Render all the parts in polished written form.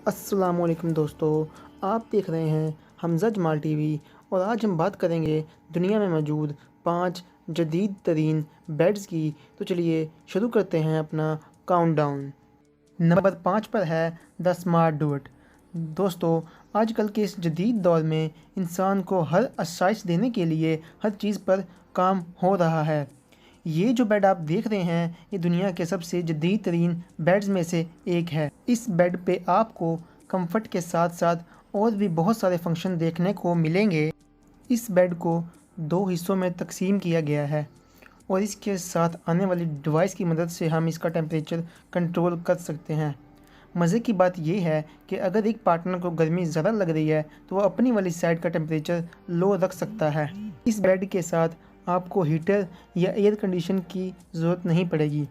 السلام علیکم دوستو، آپ دیکھ رہے ہیں حمزہ جمال ٹی وی اور آج ہم بات کریں گے دنیا میں موجود 5 جدید ترین بیڈز کی۔ تو چلیے شروع کرتے ہیں اپنا کاؤنٹ ڈاؤن۔ نمبر 5 پر ہے دا اسمارٹ ڈوئٹ۔ دوستو، آج کل کے اس جدید دور میں انسان کو ہر آسائش دینے کے لیے ہر چیز پر کام ہو رہا ہے۔ یہ جو بیڈ آپ دیکھ رہے ہیں یہ دنیا کے سب سے جدید ترین بیڈز میں سے ایک ہے۔ اس بیڈ پہ آپ کو کمفرٹ کے ساتھ ساتھ اور بھی بہت سارے فنکشن دیکھنے کو ملیں گے۔ اس بیڈ کو 2 حصوں میں تقسیم کیا گیا ہے اور اس کے ساتھ آنے والی ڈیوائس کی مدد سے ہم اس کا ٹیمپریچر کنٹرول کر سکتے ہیں۔ مزے کی بات یہ ہے کہ اگر ایک پارٹنر کو گرمی زیادہ لگ رہی ہے تو وہ اپنی والی سائڈ کا ٹیمپریچر لو رکھ سکتا ہے۔ اس بیڈ کے ساتھ آپ کو ہیٹر یا ایئر کنڈیشن کی ضرورت نہیں پڑے گی۔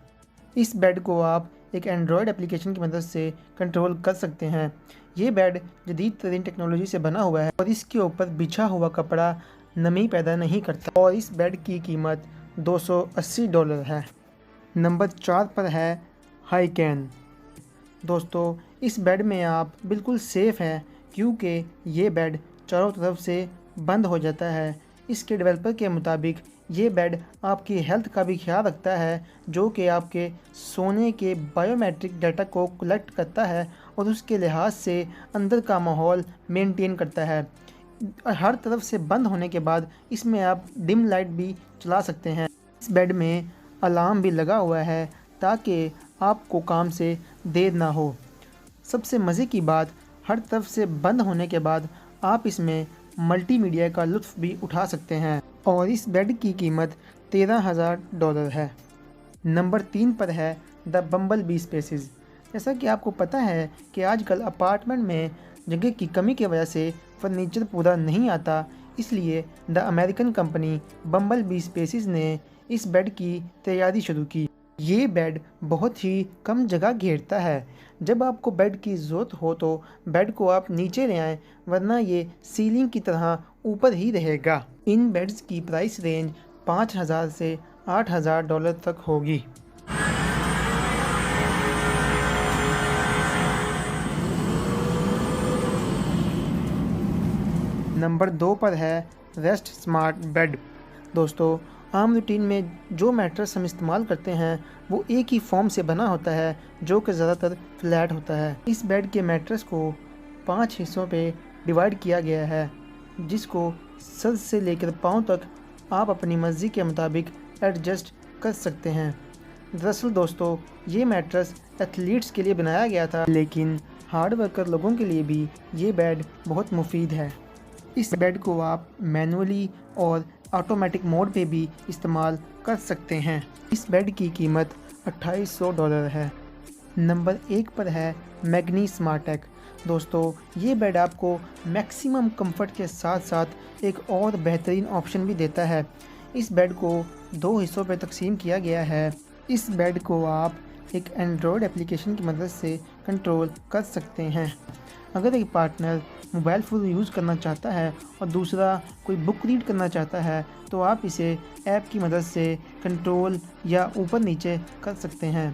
اس بیڈ کو آپ ایک اینڈرائڈ اپلیکیشن کی مدد سے کنٹرول کر سکتے ہیں۔ یہ بیڈ جدید ترین ٹیکنالوجی سے بنا ہوا ہے اور اس کے اوپر بچھا ہوا کپڑا نمی پیدا نہیں کرتا اور اس بیڈ کی قیمت $280 ہے۔ نمبر 4 پر ہے ہائیکین۔ دوستو، اس بیڈ میں آپ بالکل سیف ہیں کیونکہ یہ بیڈ چاروں طرف سے بند ہو جاتا ہے۔ اس کے ڈیولپر کے مطابق یہ بیڈ آپ کی ہیلتھ کا بھی خیال رکھتا ہے، جو کہ آپ کے سونے کے بائیو میٹرک ڈیٹا کو کلیکٹ کرتا ہے اور اس کے لحاظ سے اندر کا ماحول مینٹین کرتا ہے۔ ہر طرف سے بند ہونے کے بعد اس میں آپ ڈم لائٹ بھی چلا سکتے ہیں۔ اس بیڈ میں الارم بھی لگا ہوا ہے تاکہ آپ کو کام سے دیر نہ ہو۔ سب سے مزے کی بات، ہر طرف سے بند ہونے کے بعد آپ اس میں ملٹی میڈیا کا لطف بھی اٹھا سکتے ہیں اور اس بیڈ کی قیمت $13,000 ہے۔ نمبر 3 پر ہے دا بمبل بی اسپیسز۔ جیسا کہ آپ کو پتہ ہے کہ آج کل اپارٹمنٹ میں جگہ کی کمی کی وجہ سے فرنیچر پورا نہیں آتا، اس لیے the American company Bumble bee spaces نے اس بیڈ کی تیاری شروع کی۔ یہ بیڈ بہت ہی کم جگہ گھیرتا ہے۔ جب آپ کو بیڈ کی ضرورت ہو تو بیڈ کو آپ نیچے لے آئیں، ورنہ یہ سیلنگ کی طرح اوپر ہی رہے گا۔ ان بیڈز کی پرائس رینج $5,000 سے $8,000 تک ہوگی۔ نمبر 2 پر ہے ریسٹ اسمارٹ بیڈ۔ دوستو، عام روٹین میں جو میٹرس ہم استعمال کرتے ہیں وہ ایک ہی فارم سے بنا ہوتا ہے جو کہ زیادہ تر فلیٹ ہوتا ہے۔ اس بیڈ کے میٹرس کو 5 حصوں پہ ڈیوائیڈ کیا گیا ہے، جس کو سر سے لے کر پاؤں تک آپ اپنی مرضی کے مطابق ایڈجسٹ کر سکتے ہیں۔ دراصل دوستو، یہ میٹرس ایتھلیٹس کے لیے بنایا گیا تھا، لیکن ہارڈ ورکر لوگوں کے لیے بھی یہ بیڈ بہت مفید ہے۔ اس بیڈ کو آپ مینولی اور آٹومیٹک موڈ پہ بھی استعمال کر سکتے ہیں۔ اس بیڈ کی قیمت $2,800 ہے۔ نمبر 1 پر ہے میگنی اسمارٹ ٹیک۔ دوستو، یہ بیڈ آپ کو میکسیمم کمفرٹ کے ساتھ ساتھ ایک اور بہترین آپشن بھی دیتا ہے۔ اس بیڈ کو 2 حصوں پہ تقسیم کیا گیا ہے۔ اس بیڈ کو آپ ایک اینڈرائڈ اپلیکیشن کی مدد سے کنٹرول کر سکتے ہیں۔ اگر ایک پارٹنر موبائل فون یوز کرنا چاہتا ہے اور دوسرا کوئی بک ریڈ کرنا چاہتا ہے تو آپ اسے ایپ کی مدد سے کنٹرول یا اوپر نیچے کر سکتے ہیں۔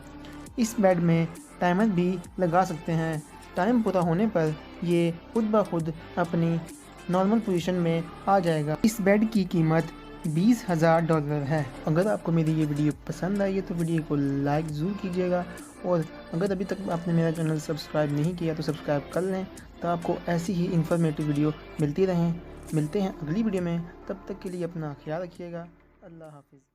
اس بیڈ میں ٹائمر بھی لگا سکتے ہیں۔ ٹائم پورا ہونے پر یہ خود بخود اپنی نارمل پوزیشن میں آ جائے گا۔ اس بیڈ کی قیمت $20,000 ہے۔ اگر آپ کو میری یہ ویڈیو پسند آئی ہے تو ویڈیو کو لائک ضرور کیجیے گا اور اگر ابھی تک آپ نے میرا چینل سبسکرائب نہیں کیا تو سبسکرائب کر لیں تو آپ کو ایسی ہی انفارمیٹیو ویڈیو ملتی رہیں۔ ملتے ہیں اگلی ویڈیو میں، تب تک کے لیے اپنا خیال رکھیے گا۔ اللہ حافظ۔